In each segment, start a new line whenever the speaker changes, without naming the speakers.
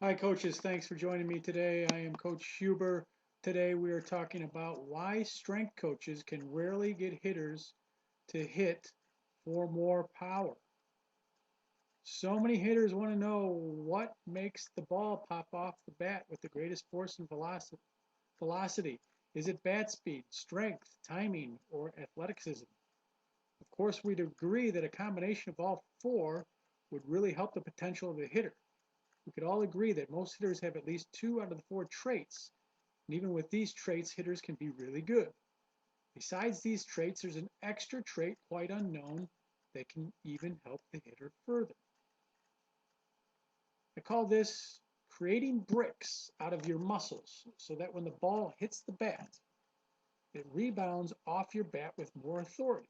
Hi, coaches. Thanks for joining me today. I am Coach Huber. Today, we are talking about why strength coaches can rarely get hitters to hit for more power. So many hitters want to know what makes the ball pop off the bat with the greatest force and velocity. Is it bat speed, strength, timing, or athleticism? Of course, we'd agree that a combination of all four would really help the potential of the hitter. We could all agree that most hitters have at least two out of the four traits, and even with these traits, hitters can be really good. Besides these traits, there's an extra trait quite unknown that can even help the hitter further. I call this creating bricks out of your muscles so that when the ball hits the bat, it rebounds off your bat with more authority.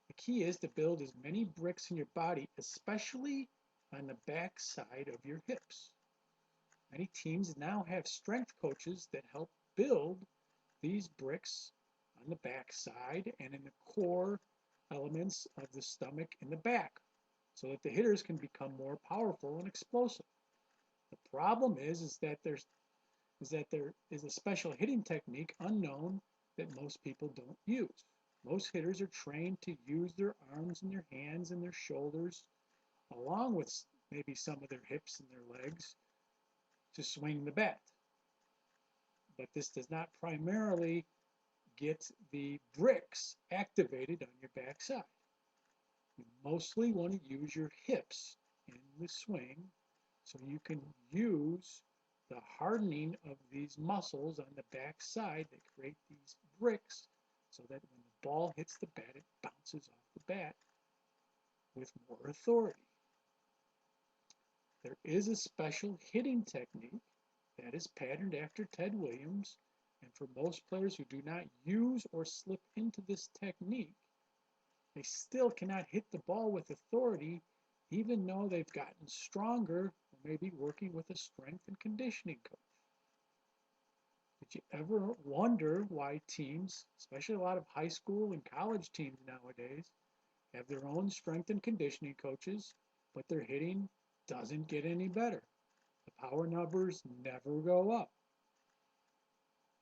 The key is to build as many bricks in your body, especially on the back side of your hips. Many teams now have strength coaches that help build these bricks on the back side and in the core elements of the stomach and the back so that the hitters can become more powerful and explosive. The problem is that there is a special hitting technique unknown that most people don't use. Most hitters are trained to use their arms and their hands and their shoulders along with maybe some of their hips and their legs to swing the bat. But this does not primarily get the bricks activated on your backside. You mostly want to use your hips in the swing so you can use the hardening of these muscles on the backside that create these bricks so that when the ball hits the bat, it bounces off the bat with more authority. There is a special hitting technique that is patterned after Ted Williams, and for most players who do not use or slip into this technique, they still cannot hit the ball with authority even though they've gotten stronger or maybe working with a strength and conditioning coach. Did you ever wonder why teams, especially a lot of high school and college teams nowadays, have their own strength and conditioning coaches, but their hitting doesn't get any better? The power numbers never go up.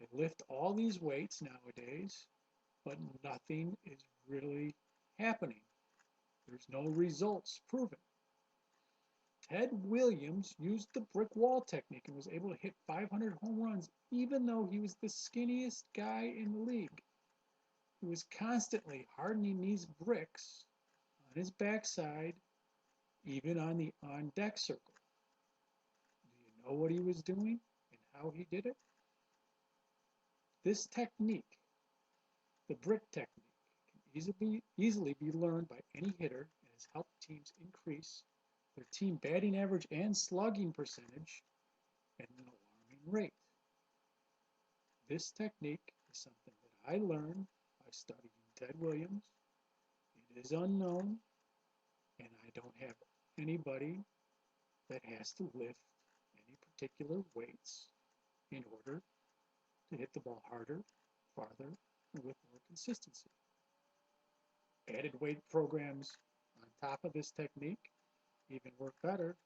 They lift all these weights nowadays, but nothing is really happening. There's no results proven. Ted Williams used the brick wall technique and was able to hit 500 home runs even though he was the skinniest guy in the league. He was constantly hardening these bricks on his backside, even on the on deck circle. Do you know what he was doing and how he did it? This technique, the brick technique, can easily be learned by any hitter and has helped teams increase their team batting average and slugging percentage at an alarming rate. This technique is something that I learned by studying Ted Williams. It is unknown, and I don't have anybody that has to lift any particular weights in order to hit the ball harder, farther, and with more consistency. Added weight programs on top of this technique even work better,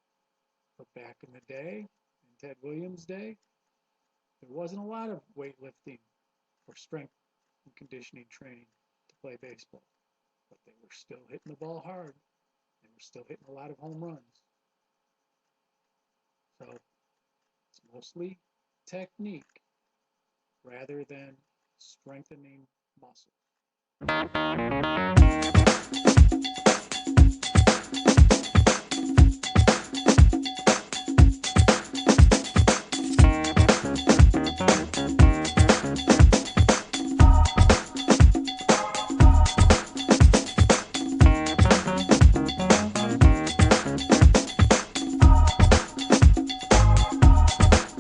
but back in the day, in Ted Williams' day, there wasn't a lot of weightlifting or strength and conditioning training to play baseball, but they were still hitting the ball hard. They were still hitting a lot of home runs. So it's mostly technique rather than strengthening muscles.